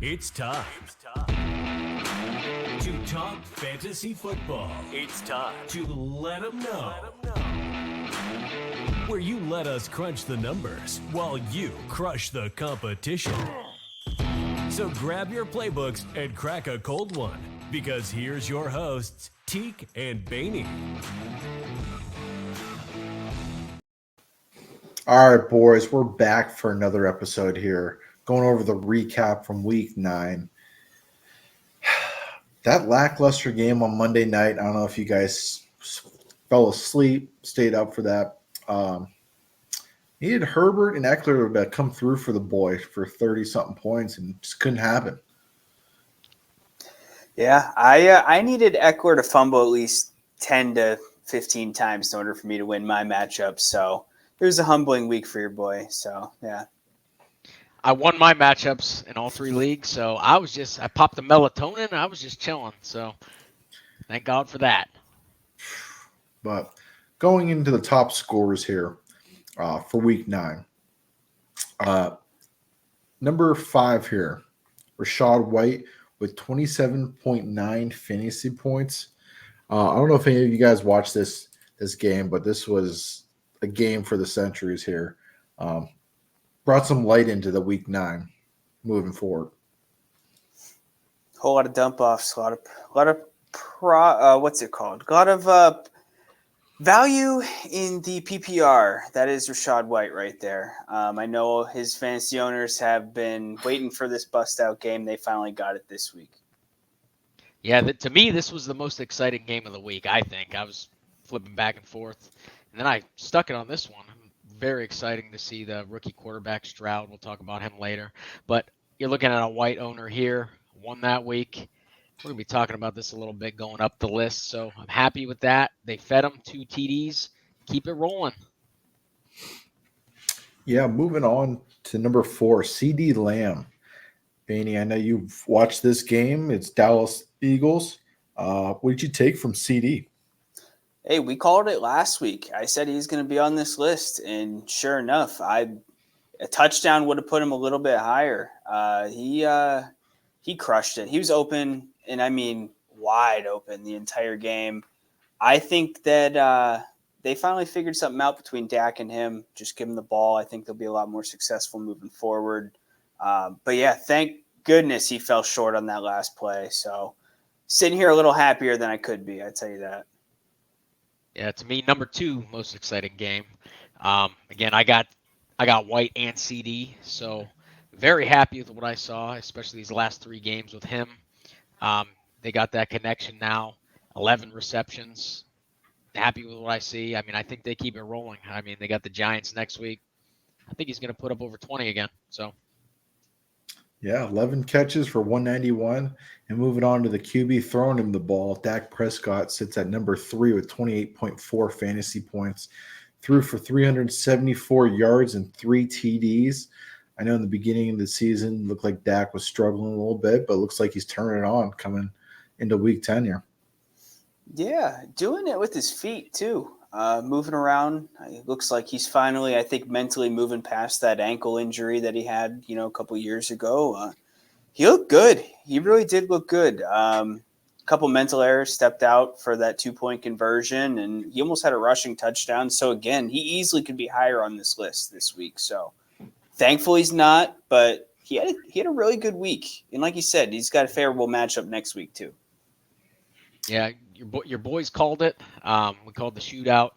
It's time to talk fantasy football. It's time to let them know. Where you let us crunch the numbers while you crush the competition. So grab your playbooks and crack a cold one, because here's your hosts, Teak and Baney. All right, boys, we're back for another episode here, going over the recap from Week 9. That lackluster game on Monday night, I don't know if you guys fell asleep, stayed up for that. Needed Herbert and Eckler to come through for the boy for 30-something points, and just couldn't happen. Yeah, I needed Eckler to fumble at least 10 to 15 times in order for me to win my matchup. So it was a humbling week for your boy. So, yeah. I won my matchups in all three leagues, so I popped the melatonin and I was just chilling. So thank God for that. But going into the top scores here for Week 9. Number 5 here, Rachaad White with 27.9 fantasy points. I don't know if any of you guys watched this game, but this was a game for the centuries here. Brought some light into the Week 9 moving forward. Whole lot of dump offs, a lot of what's it called? A lot of value in the PPR. That is Rachaad White right there. I know his fantasy owners have been waiting for this bust out game. They finally got it this week. Yeah, to me, this was the most exciting game of the week, I think. I was flipping back and forth, and then I stuck it on this one. Very exciting to see the rookie quarterback Stroud. We'll talk about him later. But you're looking at a White owner here, won that week. We're going to be talking about this a little bit going up the list, so I'm happy with that. They fed him 2 TDs. Keep it rolling. Yeah, moving on to number 4, CeeDee Lamb. Baney, I know you've watched this game. It's Dallas Eagles. What did you take from CD? Hey, we called it last week. I said he's going to be on this list, and sure enough, a touchdown would have put him a little bit higher. He crushed it. He was open, and I mean wide open the entire game. I think that they finally figured something out between Dak and him. Just give him the ball. I think they'll be a lot more successful moving forward. But yeah, thank goodness he fell short on that last play. So sitting here a little happier than I could be, I tell you that. Yeah, to me, number 2 most exciting game. Again, I got White and CD, so very happy with what I saw, especially these last 3 games with him. They got that connection now, 11 receptions. Happy with what I see. I mean, I think they keep it rolling. I mean, they got the Giants next week. I think he's going to put up over 20 again. So, yeah, 11 catches for 191. And moving on to the QB throwing him the ball, Dak Prescott sits at number 3 with 28.4 fantasy points. Threw for 374 yards and 3 TDs. I know in the beginning of the season, it looked like Dak was struggling a little bit, but it looks like he's turning it on coming into Week 10 here. Yeah, doing it with his feet too. Moving around. It looks like he's finally, I think, mentally moving past that ankle injury that he had, a couple years ago. He looked good. He really did look good. A couple mental errors, stepped out for that 2-point conversion, and he almost had a rushing touchdown. So again, he easily could be higher on this list this week. So thankfully he's not, but he had a really good week. And like you said, he's got a favorable matchup next week too. yeah, your boys called it. We called the shootout.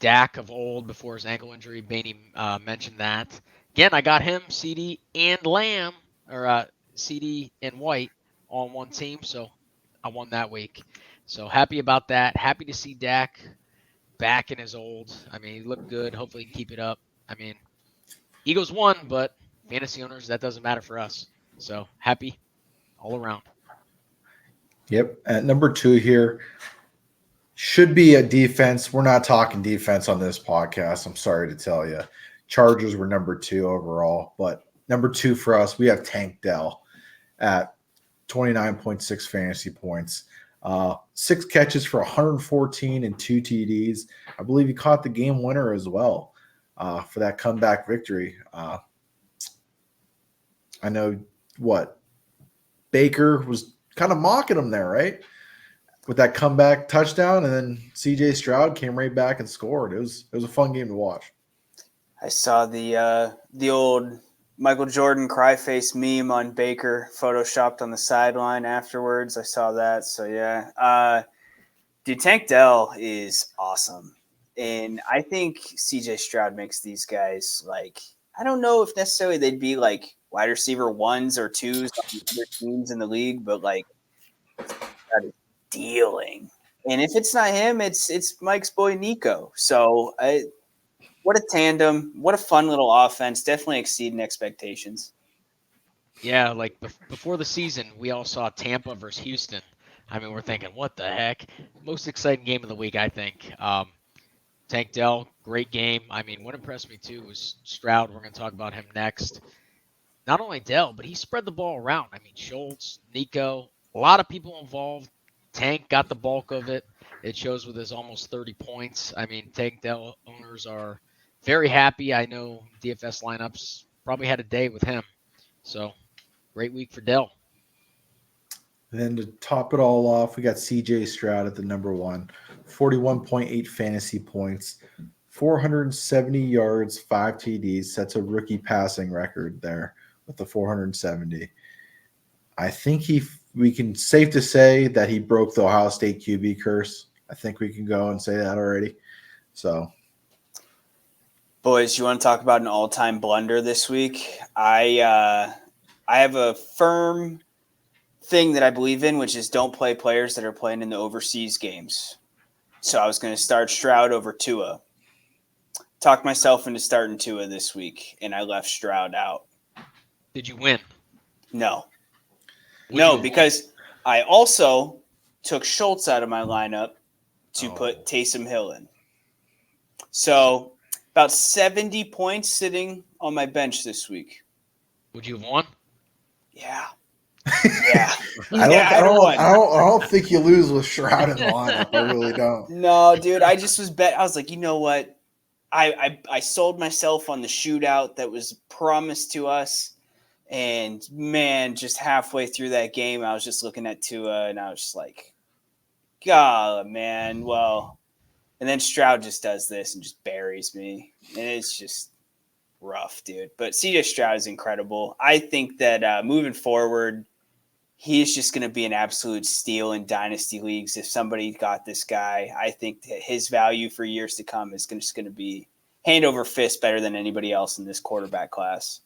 Dak of old before his ankle injury, Baney mentioned that. Again, I got him, CD and Lamb, or CD and White on one team, so I won that week. So happy about that. Happy to see Dak back in his old. I mean, he looked good. Hopefully, he can keep it up. I mean, Eagles won, but fantasy owners, that doesn't matter for us. So happy all around. Yep. At number 2 here, should be a defense. We're not talking defense on this podcast. I'm sorry to tell you. Chargers were number 2 overall, but number 2 for us, we have Tank Dell at 29.6 fantasy points. 6 catches for 114 and 2 TDs. I believe he caught the game winner as well for that comeback victory. I know Baker was kind of mocking him there, right? With that comeback touchdown, and then CJ Stroud came right back and scored. It was a fun game to watch. I saw the old Michael Jordan cry face meme on Baker photoshopped on the sideline afterwards. I saw that. So yeah. Dude, Tank Dell is awesome. And I think CJ Stroud makes these guys like, I don't know if necessarily they'd be like wide receiver 1s or 2s on other teams in the league, but like that is dealing. And if it's not him, it's Mike's boy Nico. So what a tandem. What a fun little offense. Definitely exceeding expectations. Yeah, like before the season, we all saw Tampa versus Houston. I mean, we're thinking, what the heck? Most exciting game of the week, I think. Tank Dell, great game. I mean, what impressed me, too, was Stroud. We're going to talk about him next. Not only Dell, but he spread the ball around. I mean, Schultz, Nico, a lot of people involved. Tank got the bulk of it. It shows with his almost 30 points. I mean, Tank Dell owners are very happy. I know DFS lineups probably had a day with him. So, great week for Dell. Then to top it all off, we got CJ Stroud at the number 1, 41.8 fantasy points, 470 yards, 5 TDs. That's a rookie passing record there with the 470. I think we can safe to say that he broke the Ohio State QB curse. I think we can go and say that already. So, boys, you want to talk about an all-time blunder this week? I have a firm thing that I believe in, which is don't play players that are playing in the overseas games. So I was going to start Stroud over Tua. Talked myself into starting Tua this week, and I left Stroud out. Did you win? No. No, because I also took Schultz out of my lineup to put Taysom Hill in. So about 70 points sitting on my bench this week. Would you have won? Yeah. Yeah. I don't think you lose with Stroud in the lineup. I really don't. No, dude. I just was I was like, you know what? I sold myself on the shootout that was promised to us. And man, just halfway through that game, I was just looking at Tua and I was just like, God, man. Well, and then Stroud just does this and just buries me. And it's just rough, dude. But CJ Stroud is incredible. I think that moving forward, he's just going to be an absolute steal in dynasty leagues. If somebody got this guy, I think that his value for years to come is just going to be hand over fist better than anybody else in this quarterback class.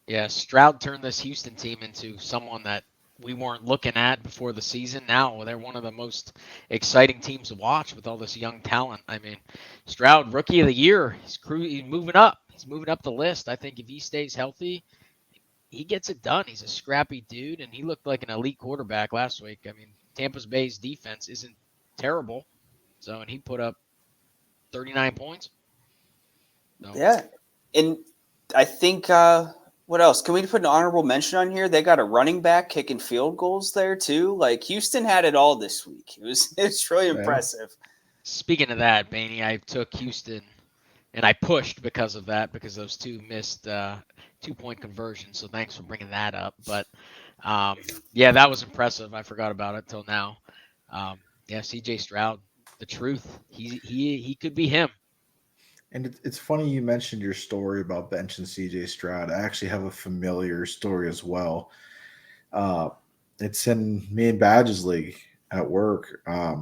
Yeah, Stroud turned this Houston team into someone that we weren't looking at before the season. Now they're one of the most exciting teams to watch with all this young talent. I mean, Stroud, Rookie of the Year, he's moving up. He's moving up the list. I think if he stays healthy, he gets it done. He's a scrappy dude, and he looked like an elite quarterback last week. I mean, Tampa Bay's defense isn't terrible. So, and he put up 39 points. So. Yeah. And I think what else? Can we put an honorable mention on here? They got a running back kicking field goals there too. Like Houston had it all this week. It's really impressive. Speaking of that, Baney, I took Houston and I pushed because of that, because those two missed 2-point conversions. So thanks for bringing that up. But yeah, that was impressive. I forgot about it till now. Yeah, CJ Stroud, the truth. He could be him. And it's funny you mentioned your story about benching CJ Stroud. I actually have a familiar story as well. It's in me and Badge's league at work. I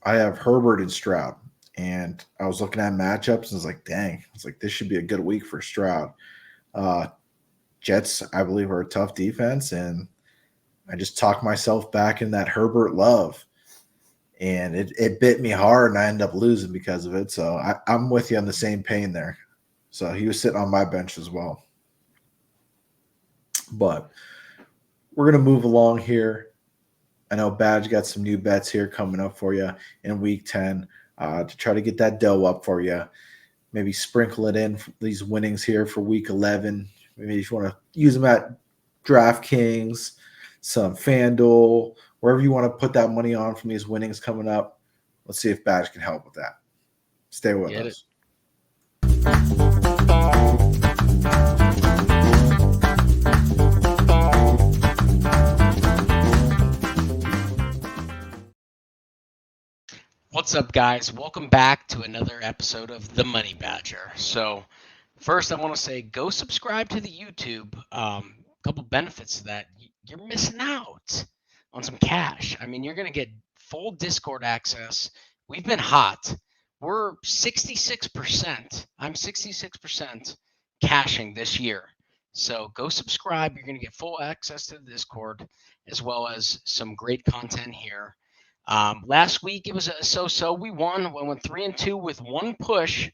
have Herbert and Stroud, and I was looking at matchups and I was like, dang, it's like this should be a good week for Stroud. Jets, I believe, are a tough defense, and I just talked myself back in that Herbert love. And it bit me hard, and I ended up losing because of it. So I'm with you on the same pain there. So he was sitting on my bench as well. But we're going to move along here. I know Badge got some new bets here coming up for you in Week 10 to try to get that dough up for you. Maybe sprinkle it in for these winnings here for Week 11. Maybe if you want to use them at DraftKings, some FanDuel, wherever you want to put that money on from these winnings coming up. Let's see if Badge can help with that. Stay with us. What's up, guys? Welcome back to another episode of The Money Badger. So, first, I want to say go subscribe to the YouTube. A couple benefits to that. You're missing out on some cash. I mean, you're going to get full Discord access. We've been hot. We're 66%. I'm 66% cashing this year. So go subscribe. You're going to get full access to the Discord as well as some great content here. Last week it was a so-so. We won. We went 3-2 with one push,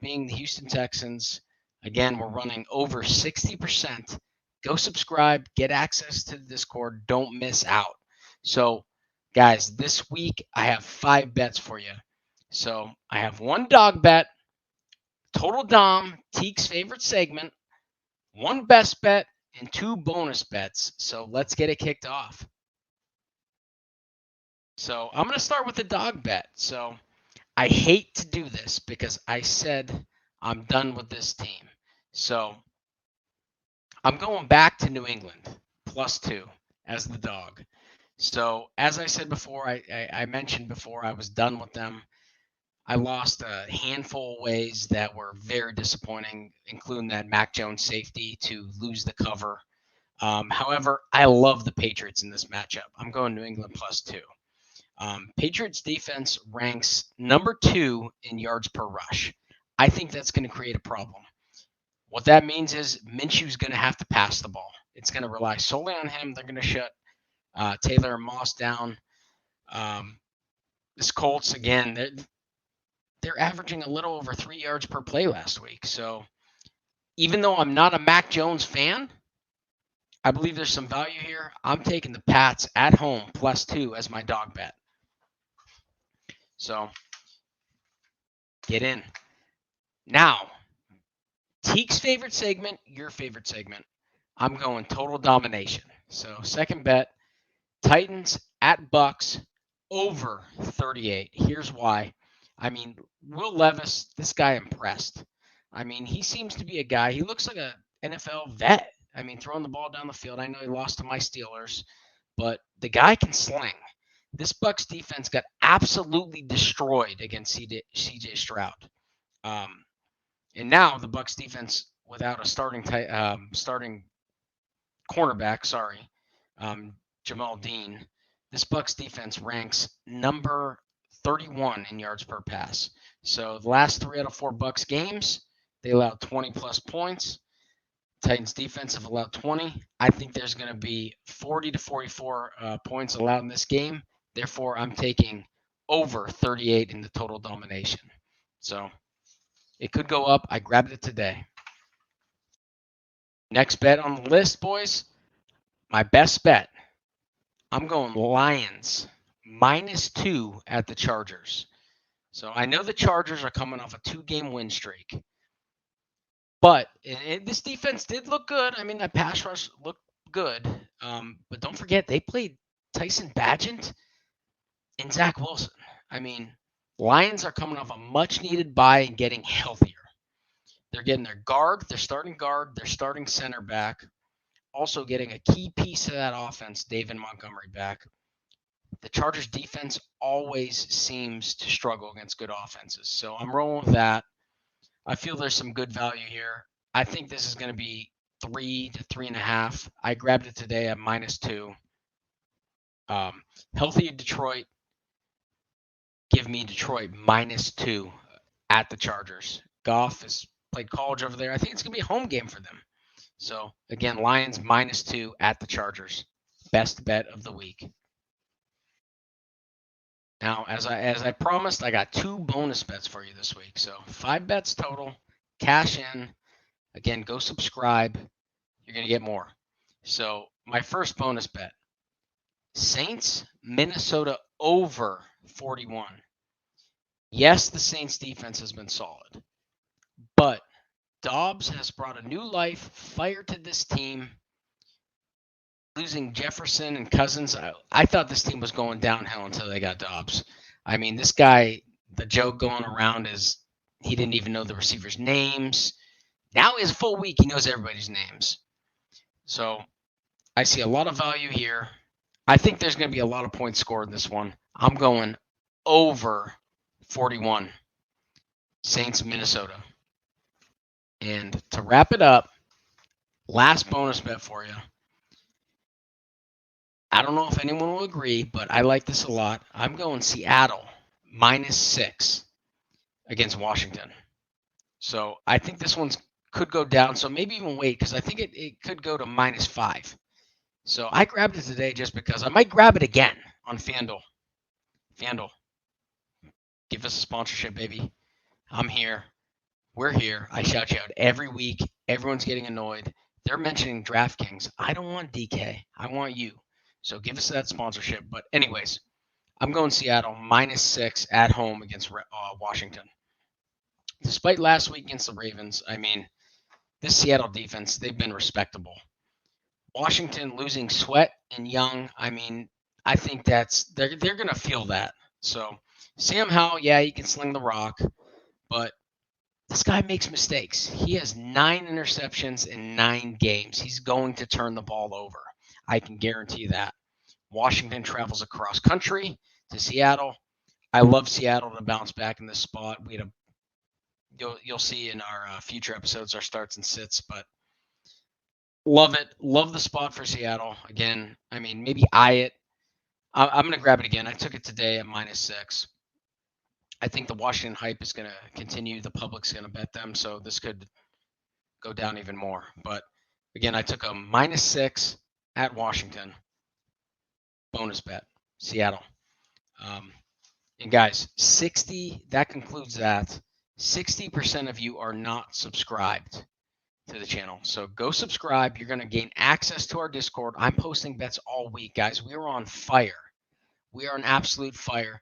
being the Houston Texans. Again, we're running over 60%. Go subscribe, get access to the Discord. Don't miss out. So, guys, this week I have 5 bets for you. So I have 1 dog bet, total dom, Teek's favorite segment, 1 best bet, and 2 bonus bets. So let's get it kicked off. So I'm going to start with the dog bet. So I hate to do this because I said I'm done with this team. So I'm going back to New England, +2 as the dog. So as I said before, I mentioned before, I was done with them. I lost a handful of ways that were very disappointing, including that Mac Jones safety to lose the cover. However, I love the Patriots in this matchup. I'm going New England +2. Patriots defense ranks number 2 in yards per rush. I think that's going to create a problem. What that means is Minshew's going to have to pass the ball. It's going to rely solely on him. They're going to shut Taylor and Moss down. This Colts, again, they're averaging a little over 3 yards per play last week. So even though I'm not a Mac Jones fan, I believe there's some value here. I'm taking the Pats at home +2 as my dog bet. So get in. Now, Teek's favorite segment, your favorite segment. I'm going total domination. So second bet, Titans at Bucks over 38. Here's why. I mean, Will Levis, this guy impressed. I mean, he seems to be a guy, he looks like a NFL vet. I mean, throwing the ball down the field. I know he lost to my Steelers, but the guy can sling. This Bucks defense got absolutely destroyed against CJ Stroud. And now the Bucks defense without a starting cornerback, Jamal Dean. This Bucks defense ranks number 31 in yards per pass. So the last 3 out of 4 Bucks games, they allowed 20+ points. Titans defense have allowed 20. I think there's going to be 40 to 44 points allowed in this game. Therefore, I'm taking over 38 in the total domination. So it could go up. I grabbed it today. Next bet on the list, boys. My best bet. I'm going Lions -2 at the Chargers. So I know the Chargers are coming off a 2-game win streak. But this defense did look good. I mean, that pass rush looked good. But don't forget, they played Tyson Bagent and Zach Wilson. I mean, Lions are coming off a much-needed bye and getting healthier. They're getting their starting center back, also getting a key piece of that offense, David Montgomery, back. The Chargers defense always seems to struggle against good offenses. So I'm rolling with that. I feel there's some good value here. I think this is going to be 3 to 3.5. I grabbed it today at -2. Healthy Detroit. Give me Detroit -2 at the Chargers. Goff has played college over there. I think it's going to be a home game for them. So, again, Lions -2 at the Chargers. Best bet of the week. Now, as I promised, I got 2 bonus bets for you this week. So 5 bets total, cash in. Again, go subscribe. You're going to get more. So my first bonus bet, Saints, Minnesota over 41. Yes, the Saints defense has been solid, but Dobbs has brought a new life, fire to this team. Losing Jefferson and Cousins, I thought this team was going downhill until they got Dobbs. I mean, this guy, the joke going around is he didn't even know the receivers' names. Now he has a full week. He knows everybody's names. So I see a lot of value here. I think there's going to be a lot of points scored in this one. I'm going over 41. Saints, Minnesota. And to wrap it up, last bonus bet for you. I don't know if anyone will agree, but I like this a lot. I'm going Seattle -6 against Washington. So I think this one could go down. So maybe even wait, because I think it could go to -5. So I grabbed it today just because. I might grab it again on FanDuel. FanDuel, give us a sponsorship, baby. I'm here. We're here. I shout you out every week. Everyone's getting annoyed. They're mentioning DraftKings. I don't want DK. I want you. So give us that sponsorship. But anyways, I'm going Seattle -6 at home against Washington. Despite last week against the Ravens, I mean, this Seattle defense, they've been respectable. Washington losing Sweat and Young, I mean, I think they're going to feel that. So Sam Howell, yeah, he can sling the rock, but this guy makes mistakes. He has 9 interceptions in 9 games. He's going to turn the ball over. I can guarantee that. Washington travels across country to Seattle. I love Seattle to bounce back in this spot. You'll see in our future episodes our starts and sits, but love it. Love the spot for Seattle. Again, I mean, maybe eye it. I'm going to grab it again. I took it today at -6. I think the Washington hype is going to continue. The public's going to bet them, so this could go down even more. But again, I took a -6 at Washington. Bonus bet, Seattle. And guys, that concludes that. 60% of you are not subscribed to the channel. So go subscribe. You're going to gain access to our Discord. I'm posting bets all week, guys. We are on fire. We are on absolute fire.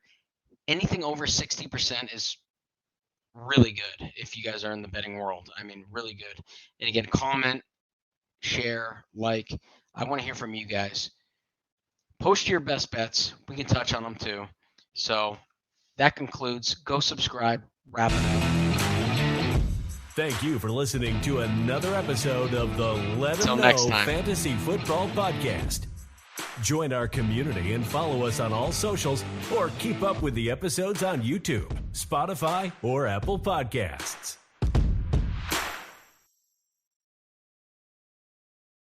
Anything over 60% is really good if you guys are in the betting world. I mean, really good. And again, comment, share, like. I want to hear from you guys. Post your best bets. We can touch on them too. So that concludes. Go subscribe. Wrap it up. Thank you for listening to another episode of the Let 'Em Till Know next time. Fantasy Football Podcast. Join our community and follow us on all socials, or keep up with the episodes on YouTube, Spotify, or Apple Podcasts.